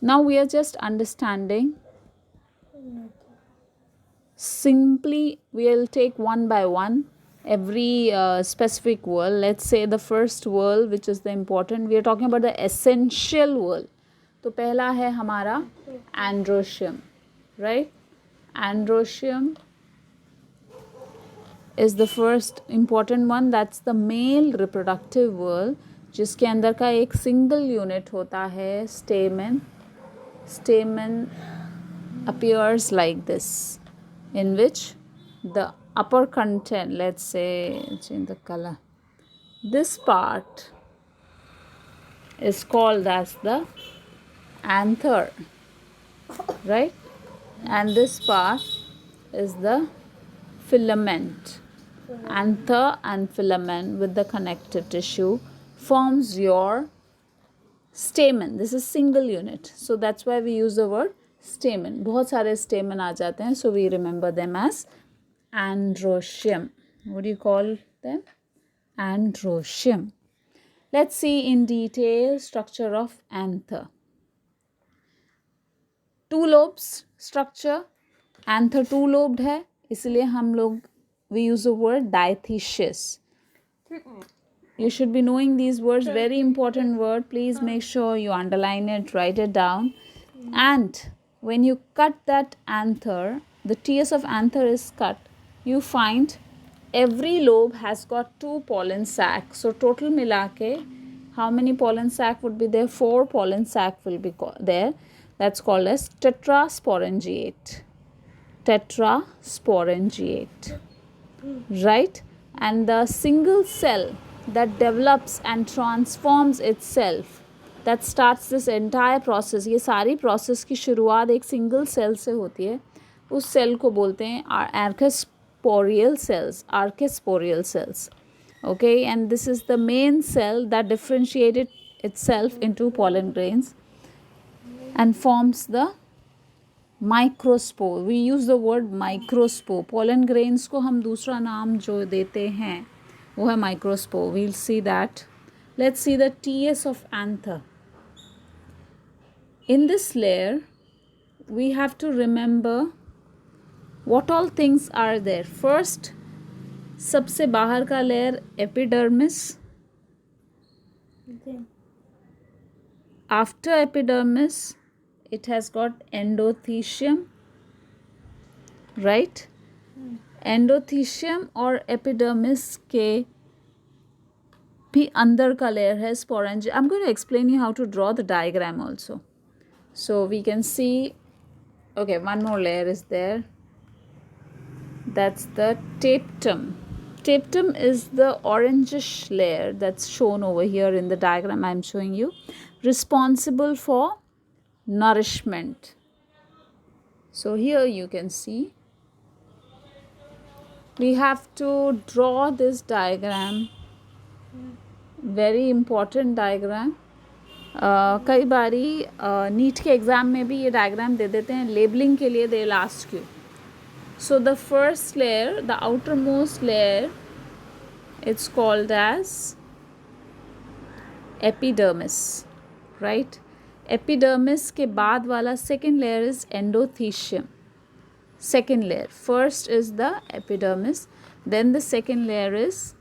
Now we are just understanding. Simply, we'll take one by one every specific word. Let's say the first word, which is the important. We are talking about the essential word. तो पहला है हमारा androecium, right? Androecium is the first important one. That's the male reproductive word, जिसके अंदर का एक single unit होता है stamen. Stamen appears like this, in which the upper content, let's say, change the color, this part is called as the anther, right? And this part is the filament. Anther and filament with the connective tissue forms your stamen. This is single unit, so that's why we use the word stamen. बहुत सारे stamen आ जाते हैं, so we remember them as androecium. What do you call them? Androecium. Let's see in detail structure of anther. Two lobes structure. Anther two lobed है, इसलिए हम लोग we use the word diathecious. You should be knowing these words. Very important word. Please make sure you underline it, write it down. And when you cut that anther, the TS of anther is cut, you find every lobe has got 2 pollen sacs. So total milake, how many pollen sac would be there? 4 pollen sac will be there. That's called as tetrasporangiate. Tetrasporangiate. Right? And the single cell that develops and transforms itself, that starts this entire process. ये सारी process की शुरुआत एक single cell से होती है. उस cell को बोलते हैं archosporial cells. Archosporial cells. Okay, and this is the main cell that differentiated itself into pollen grains and forms the microspore. We use the word microspore. Pollen grains को हम दूसरा नाम जो देते हैं वो है microspore. We'll see that. Let's see the TS of anther. In this layer, we have to remember what all things are there. First, सबसे बाहर का layer epidermis. Okay. After epidermis, it has got endothecium, right? Endothecium और epidermis के भी अंदर का layer है sporangium. I'm going to explain you how to draw the diagram also. So we can see, okay, one more layer is there. That's the tapetum. Tapetum is the orangish layer that's shown over here in the diagram I'm showing you, responsible for nourishment. So here you can see we have to draw this diagram, very important diagram. कई बारी NEET के exam में भी ये diagram दे देते हैं labelling के लिए. They will ask you. So the first layer, the outermost layer, it's called as epidermis, right? Epidermis के बाद वाला second layer is endothecium. Second layer. First is the epidermis, then the second layer is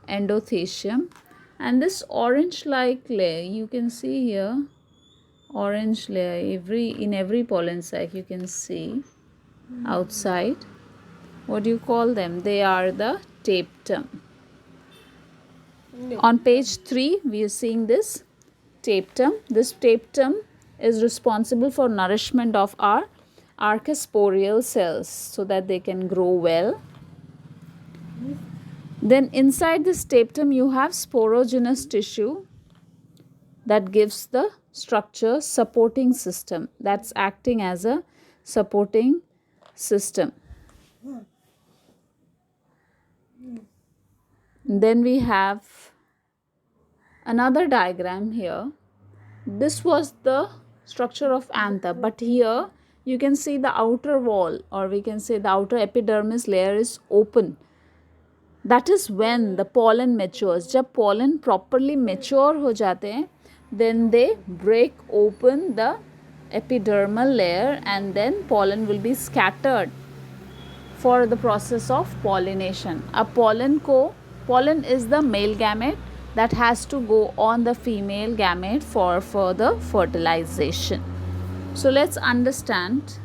endothecium, and this orange like layer you can see here, orange layer in every pollen sac you can see outside. What do you call them? They are the tapetum. On page 3 we are seeing this tapetum. This tapetum is responsible for nourishment of our archosporial cells so that they can grow well. Then inside this tapetum you have sporogenous tissue that gives the structure supporting system, that's acting as a supporting system. Then we have another diagram here. This was the structure of anther, but here you can see the outer wall, or we can say the outer epidermis layer is open. That is when the pollen matures. जब pollen properly mature हो जाते हैं, then they break open the epidermal layer, and then pollen will be scattered for the process of pollination. Pollen is the male gamete that has to go on the female gamete for further fertilization. So let's understand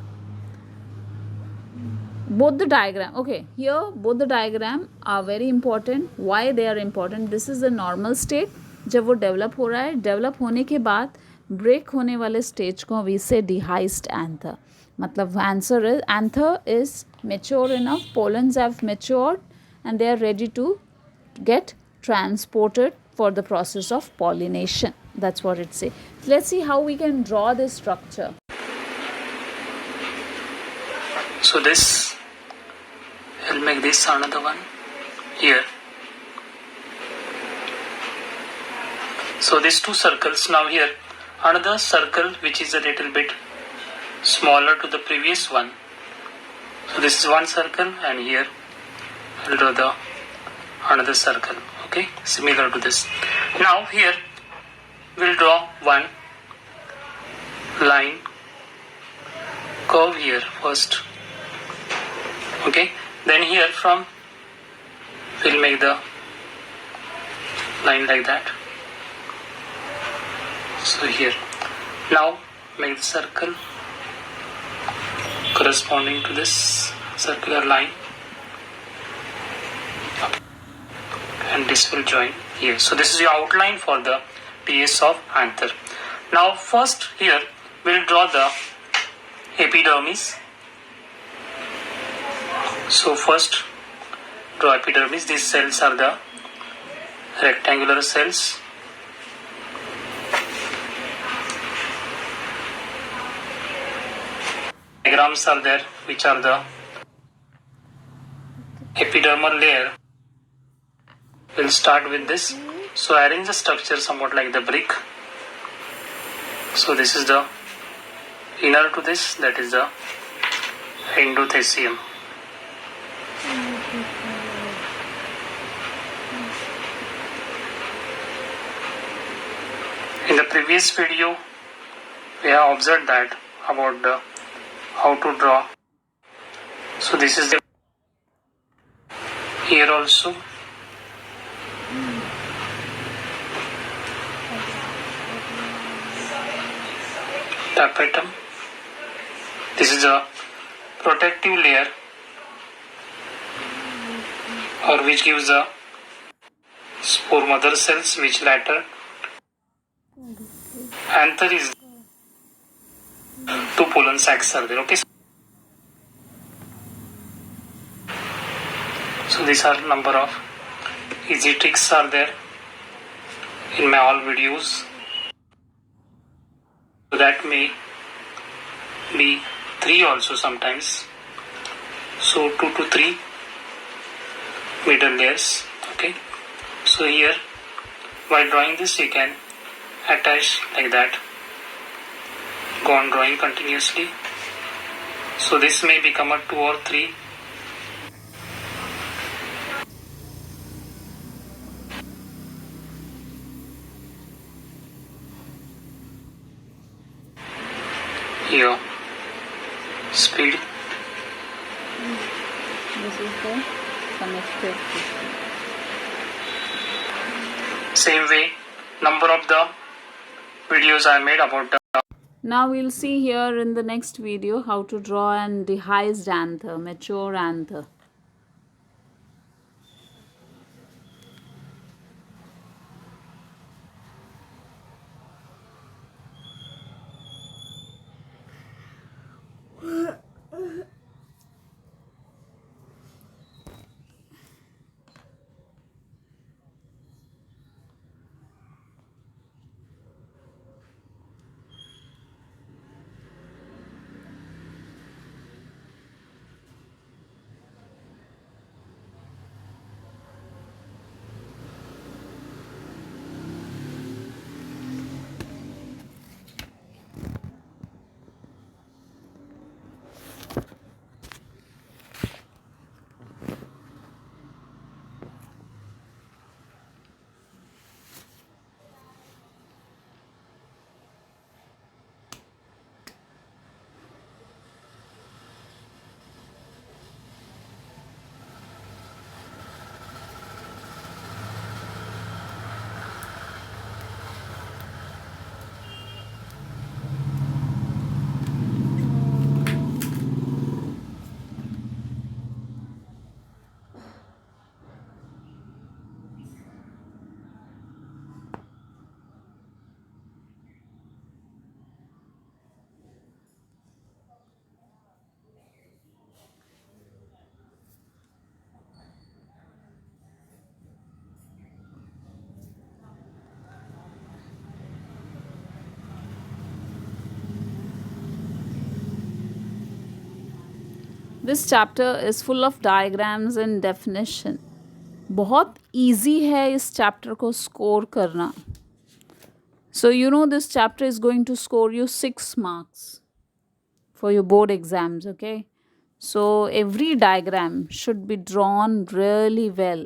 both the diagram. Okay, here both the diagram are very important. Why they are important? This is the normal state. जब वो develop हो रहा है, develop होने के बाद break होने वाले स्टेज को वी से डिहाइस्ड एंथर. मतलब answer is anther is mature enough, pollens have matured and they are ready to get transported for the process of pollination. That's what it says. Let's see how we can draw this structure. So this, I'll make this another one here. So these two circles. Now here another circle which is a little bit smaller to the previous one. So this is one circle, and here I'll draw the another circle. Okay, similar to this. Now here we'll draw one line curve here first. Okay, then here from we'll make the line like that. So here now make the circle corresponding to this circular line, and this will join here. So this is the outline for the PS of anther. Now first here we'll draw the epidermis. So first draw epidermis. These cells are the rectangular cells. Diagrams are there which are the epidermal layer. We'll start with this. So arrange the structure somewhat like the brick. So this is the inner to this, that is the Androecium. In the previous video we have observed that about the how to draw. So this is the here also. Tapetum. This is a protective layer, or which gives the spore mother cells, which later anther is two pollen sacs are there. Okay. So these are number of easy tricks are there in my all videos. So that may be 3 also sometimes. So 2 to 3 middle layers. Okay. So here while drawing this you can attach like that. Go on drawing continuously. So this may become a 2 or 3. Here, speed. This is the connected tissue. Same way, number of the videos I made about the. Now we'll see here in the next video how to draw an dehisced anther, mature anther. This chapter is full of diagrams and definition. बहुत easy है इस chapter को score करना. So you know this chapter is going to score you 6 marks for your board exams, okay? So every diagram should be drawn really well.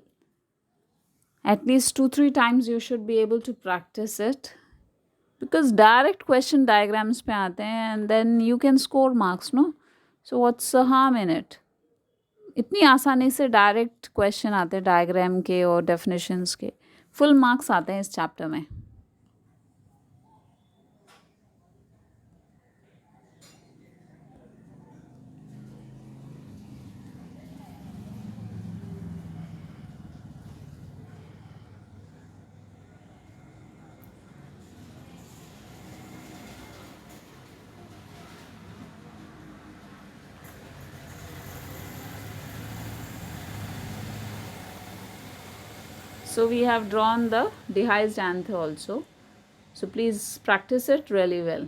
At least 2-3 times you should be able to practice it. Because direct question diagrams पे आते हैं and then you can score marks, no? So what's the harm in it? इतनी आसानी से direct question आते हैं diagram के और डेफिनेशंस के. फुल मार्क्स आते हैं इस चैप्टर में. So we have drawn the dehisced anther also. So please practice it really well.